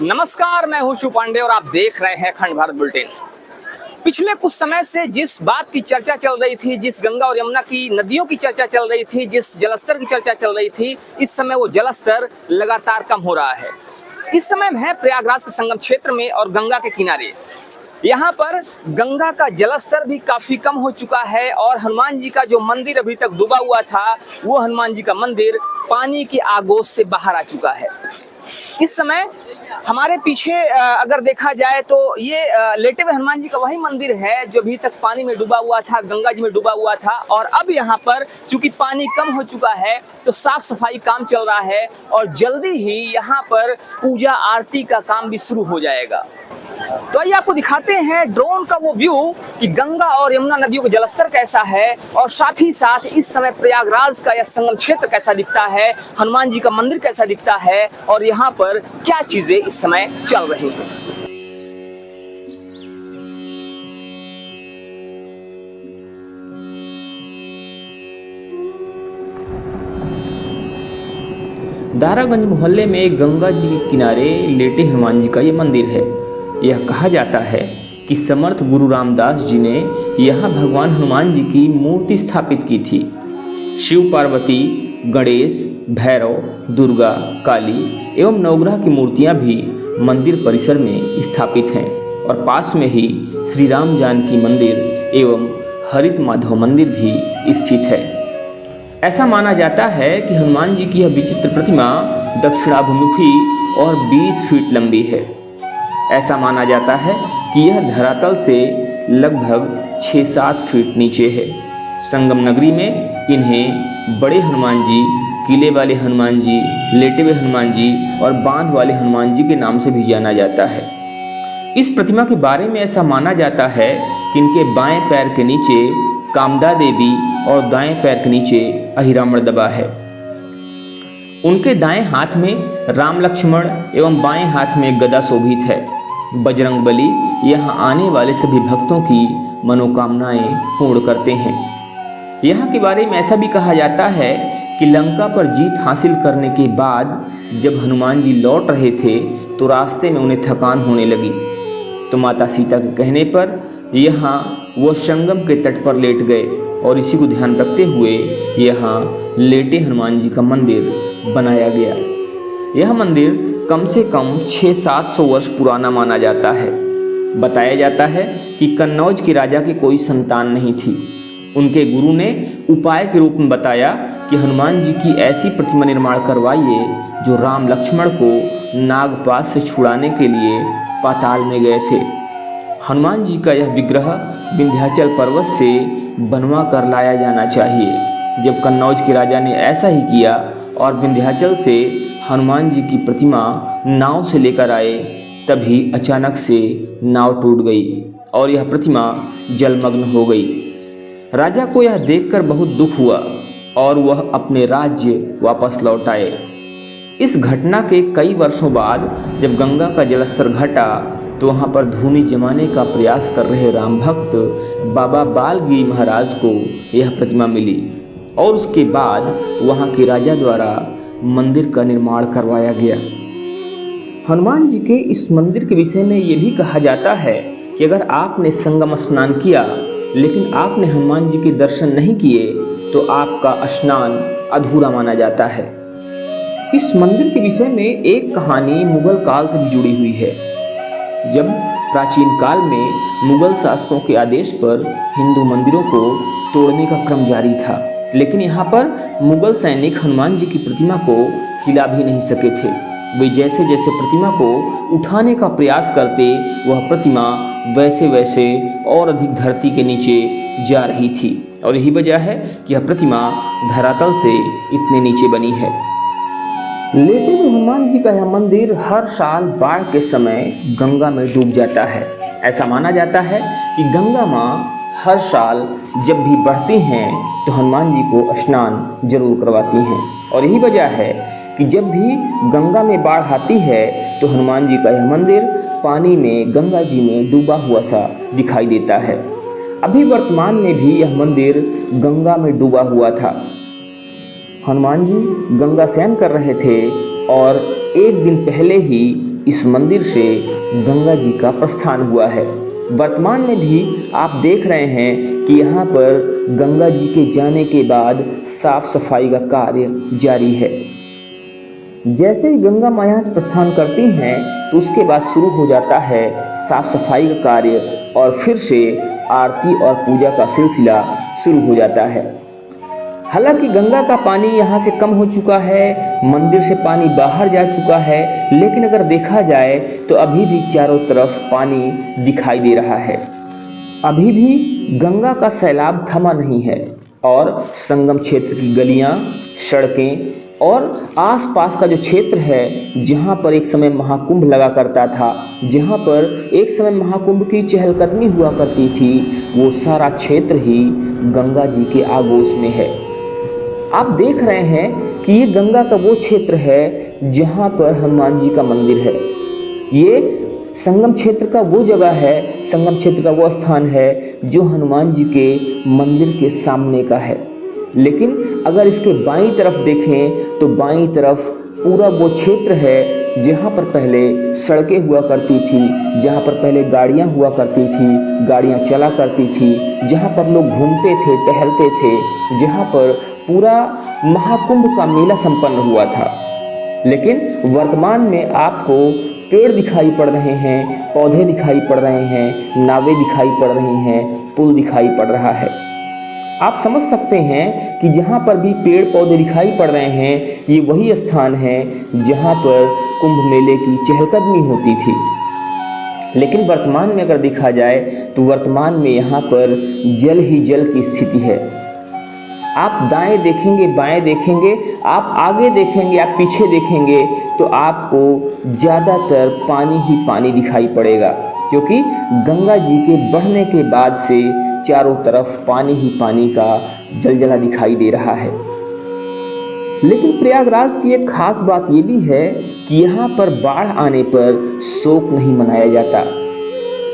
नमस्कार, मैं हूं शिव पांडे और आप देख रहे हैं खंड भारत बुलेटिन। पिछले कुछ समय से जिस बात की चर्चा चल रही थी, जिस गंगा और यमुना की नदियों की चर्चा चल रही थी, जिस जलस्तर की चर्चा चल रही थी, इस समय वो जलस्तर लगातार कम हो रहा है। इस समय मैं प्रयागराज के संगम क्षेत्र में और गंगा के किनारे, यहाँ पर गंगा का जलस्तर भी काफी कम हो चुका है और हनुमान जी का जो मंदिर अभी तक डूबा हुआ था, वो हनुमान जी का मंदिर पानी की आगोश से बाहर आ चुका है। इस समय हमारे पीछे अगर देखा जाए तो ये लेटे हुए हनुमान जी का वही मंदिर है जो अभी तक पानी में डूबा हुआ था, गंगा जी में डूबा हुआ था। और अब यहाँ पर चूंकि पानी कम हो चुका है तो साफ सफाई काम चल रहा है और जल्दी ही यहाँ पर पूजा आरती का काम भी शुरू हो जाएगा। तो आइए आपको दिखाते हैं ड्रोन का वो व्यू कि गंगा और यमुना नदियों का जलस्तर कैसा है और साथ ही साथ इस समय प्रयागराज का यह संगम क्षेत्र कैसा दिखता है, हनुमान जी का मंदिर कैसा दिखता है और यहाँ पर क्या चीजें इस समय चल रही हैं। दारागंज मोहल्ले में गंगा जी के किनारे लेटे हनुमान जी का ये मंदिर है। यह कहा जाता है कि समर्थ गुरु रामदास जी ने यहाँ भगवान हनुमान जी की मूर्ति स्थापित की थी। शिव पार्वती, गणेश, भैरव, दुर्गा, काली एवं नवग्रह की मूर्तियाँ भी मंदिर परिसर में स्थापित हैं और पास में ही श्री राम जानकी मंदिर एवं हरित माधव मंदिर भी स्थित है। ऐसा माना जाता है कि हनुमान जी की यह विचित्र प्रतिमा दक्षिणाभिमुखी और 20 फीट लंबी है। ऐसा माना जाता है कि यह धरातल से लगभग 6-7 फीट नीचे है। संगम नगरी में इन्हें बड़े हनुमान जी, किले वाले हनुमान जी, लेटे हुए हनुमान जी और बांध वाले हनुमान जी के नाम से भी जाना जाता है। इस प्रतिमा के बारे में ऐसा माना जाता है कि इनके बाएं पैर के नीचे कामदा देवी और दाएं पैर के नीचे अहिरावण दबा है। उनके दाएं हाथ में राम लक्ष्मण एवं बाएं हाथ में गदा शोभित है। बजरंग बली यहाँ आने वाले सभी भक्तों की मनोकामनाएं पूर्ण करते हैं। यहाँ के बारे में ऐसा भी कहा जाता है कि लंका पर जीत हासिल करने के बाद जब हनुमान जी लौट रहे थे तो रास्ते में उन्हें थकान होने लगी, तो माता सीता के कहने पर यहाँ वो संगम के तट पर लेट गए और इसी को ध्यान रखते हुए यहाँ लेटे हनुमान जी का मंदिर बनाया गया। यह मंदिर कम से कम 600-700 वर्ष पुराना माना जाता है। बताया जाता है कि कन्नौज के राजा की कोई संतान नहीं थी। उनके गुरु ने उपाय के रूप में बताया कि हनुमान जी की ऐसी प्रतिमा निर्माण करवाइए जो राम लक्ष्मण को नागपाश से छुड़ाने के लिए पाताल में गए थे। हनुमान जी का यह विग्रह विंध्याचल पर्वत से बनवा कर लाया जाना चाहिए। जब कन्नौज के राजा ने ऐसा ही किया और विंध्याचल से हनुमान जी की प्रतिमा नाव से लेकर आए, तभी अचानक से नाव टूट गई और यह प्रतिमा जलमग्न हो गई। राजा को यह देखकर बहुत दुख हुआ और वह अपने राज्य वापस लौट आए। इस घटना के कई वर्षों बाद जब गंगा का जलस्तर घटा तो वहाँ पर धूनी जमाने का प्रयास कर रहे राम भक्त बाबा बालगिरी महाराज को यह प्रतिमा मिली और उसके बाद वहाँ के राजा द्वारा मंदिर का निर्माण करवाया गया। हनुमान जी के इस मंदिर के विषय में ये भी कहा जाता है कि अगर आपने संगम स्नान किया लेकिन आपने हनुमान जी के दर्शन नहीं किए तो आपका स्नान अधूरा माना जाता है। इस मंदिर के विषय में एक कहानी मुगल काल से भी जुड़ी हुई है। जब प्राचीन काल में मुगल शासकों के आदेश पर हिंदू मंदिरों को तोड़ने का क्रम जारी था, लेकिन यहाँ पर मुगल सैनिक हनुमान जी की प्रतिमा को हिला भी नहीं सके थे। वे जैसे जैसे प्रतिमा को उठाने का प्रयास करते, वह प्रतिमा वैसे वैसे और अधिक धरती के नीचे जा रही थी और यही वजह है कि यह प्रतिमा धरातल से इतने नीचे बनी है। लेटे हुए हनुमान जी का यह मंदिर हर साल बाढ़ के समय गंगा में डूब जाता है। ऐसा माना जाता है कि गंगा माँ हर साल जब भी बढ़ती हैं तो हनुमान जी को स्नान जरूर करवाती हैं और यही वजह है कि जब भी गंगा में बाढ़ आती है तो हनुमान जी का यह मंदिर पानी में गंगा जी में डूबा हुआ सा दिखाई देता है। अभी वर्तमान में भी यह मंदिर गंगा में डूबा हुआ था। हनुमान जी गंगा स्नान कर रहे थे और एक दिन पहले ही इस मंदिर से गंगा जी का प्रस्थान हुआ है। वर्तमान में भी आप देख रहे हैं कि यहाँ पर गंगा जी के जाने के बाद साफ सफाई का कार्य जारी है। जैसे ही गंगा माँ यहाँ से प्रस्थान करती हैं तो उसके बाद शुरू हो जाता है साफ सफाई का कार्य और फिर से आरती और पूजा का सिलसिला शुरू हो जाता है। हालांकि गंगा का पानी यहाँ से कम हो चुका है, मंदिर से पानी बाहर जा चुका है, लेकिन अगर देखा जाए तो अभी भी चारों तरफ पानी दिखाई दे रहा है। अभी भी गंगा का सैलाब थमा नहीं है और संगम क्षेत्र की गलियाँ, सड़कें और आसपास का जो क्षेत्र है जहाँ पर एक समय महाकुंभ लगा करता था, जहाँ पर एक समय महाकुंभ की चहलकदमी हुआ करती थी, वो सारा क्षेत्र ही गंगा जी के आगोश में है। आप देख रहे हैं कि ये गंगा का वो क्षेत्र है जहाँ पर हनुमान जी का मंदिर है। ये संगम क्षेत्र का वो जगह है, संगम क्षेत्र का वो स्थान है जो हनुमान जी के मंदिर के सामने का है। लेकिन अगर इसके बाईं तरफ देखें तो बाईं तरफ पूरा वो क्षेत्र है जहाँ पर पहले सड़कें हुआ करती थी, जहाँ पर पहले गाड़ियाँ हुआ करती थी, गाड़ियाँ चला करती थी, जहाँ पर लोग घूमते थे, टहलते थे, जहाँ पर पूरा महाकुंभ का मेला संपन्न हुआ था। लेकिन वर्तमान में आपको पेड़ दिखाई पड़ रहे हैं, पौधे दिखाई पड़ रहे हैं, नावें दिखाई पड़ रही हैं, पुल दिखाई पड़ रहा है। आप समझ सकते हैं कि जहाँ पर भी पेड़ पौधे दिखाई पड़ रहे हैं ये वही स्थान है जहाँ पर कुंभ मेले की चहलकदमी होती थी। लेकिन वर्तमान में अगर देखा जाए तो वर्तमान में यहाँ पर जल ही जल की स्थिति है। आप दाएं देखेंगे, बाएं देखेंगे, आप आगे देखेंगे, आप पीछे देखेंगे तो आपको ज़्यादातर पानी ही पानी दिखाई पड़ेगा, क्योंकि गंगा जी के बढ़ने के बाद से चारों तरफ पानी ही पानी का जलजला दिखाई दे रहा है। लेकिन प्रयागराज की एक खास बात ये भी है कि यहाँ पर बाढ़ आने पर शोक नहीं मनाया जाता।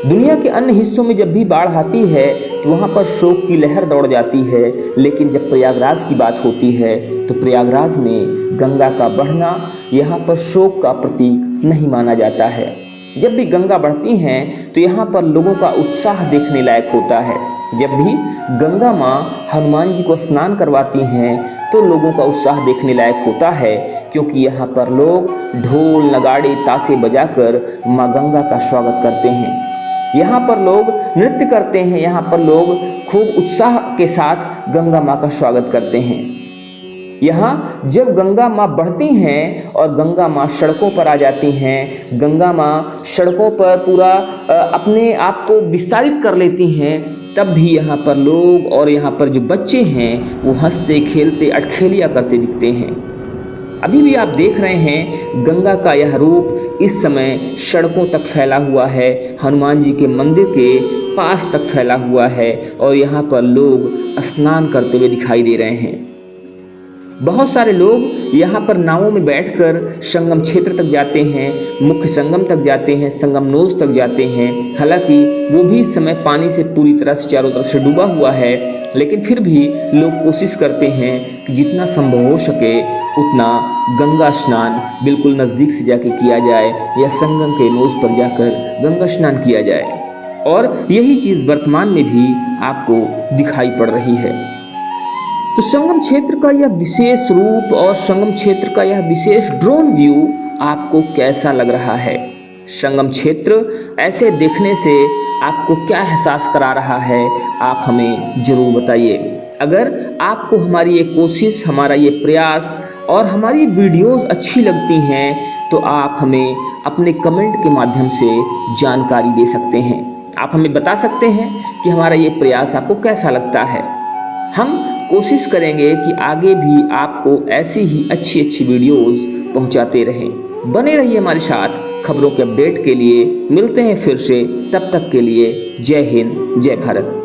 दुनिया के अन्य हिस्सों में जब भी बाढ़ आती है तो वहाँ पर शोक की लहर दौड़ जाती है, लेकिन जब प्रयागराज की बात होती है तो प्रयागराज में गंगा का बढ़ना यहाँ पर शोक का प्रतीक नहीं माना जाता है। जब भी गंगा बढ़ती हैं तो यहाँ पर लोगों का उत्साह देखने लायक होता है। जब भी गंगा माँ हनुमान जी को स्नान करवाती हैं तो लोगों का उत्साह देखने लायक होता है, क्योंकि यहाँ पर लोग ढोल, नगाड़े, ताशे बजाकर माँ गंगा का स्वागत करते हैं। यहाँ पर लोग नृत्य करते हैं, यहाँ पर लोग खूब उत्साह के साथ गंगा माँ का स्वागत करते हैं। यहाँ जब गंगा माँ बढ़ती हैं और गंगा माँ सड़कों पर आ जाती हैं, गंगा माँ सड़कों पर पूरा अपने आप को विस्तारित कर लेती हैं, तब भी यहाँ पर लोग और यहाँ पर जो बच्चे हैं वो हंसते खेलते अटखेलियाँ करते दिखते हैं। अभी भी आप देख रहे हैं गंगा का यह रूप इस समय सड़कों तक फैला हुआ है, हनुमान जी के मंदिर के पास तक फैला हुआ है और यहाँ पर लोग स्नान करते हुए दिखाई दे रहे हैं। बहुत सारे लोग यहाँ पर नावों में बैठकर संगम क्षेत्र तक जाते हैं, मुख्य संगम तक जाते हैं, संगम नोज तक जाते हैं। हालांकि वो भी इस समय पानी से पूरी तरह से चारों तरफ से डूबा हुआ है, लेकिन फिर भी लोग कोशिश करते हैं कि जितना संभव हो सके उतना गंगा स्नान बिल्कुल नज़दीक से जाके किया जाए या संगम के नोज पर जाकर गंगा स्नान किया जाए। और यही चीज़ वर्तमान में भी आपको दिखाई पड़ रही है। तो संगम क्षेत्र का यह विशेष रूप और संगम क्षेत्र का यह विशेष ड्रोन व्यू आपको कैसा लग रहा है? संगम क्षेत्र ऐसे देखने से आपको क्या एहसास करा रहा है, आप हमें ज़रूर बताइए। अगर आपको हमारी ये कोशिश, हमारा ये प्रयास और हमारी वीडियोस अच्छी लगती हैं तो आप हमें अपने कमेंट के माध्यम से जानकारी दे सकते हैं। आप हमें बता सकते हैं कि हमारा ये प्रयास आपको कैसा लगता है। हम कोशिश करेंगे कि आगे भी आपको ऐसी ही अच्छी अच्छी वीडियोस पहुंचाते रहें। बने रहिए हमारे साथ खबरों के अपडेट के लिए। मिलते हैं फिर से, तब तक के लिए जय हिंद, जय भारत।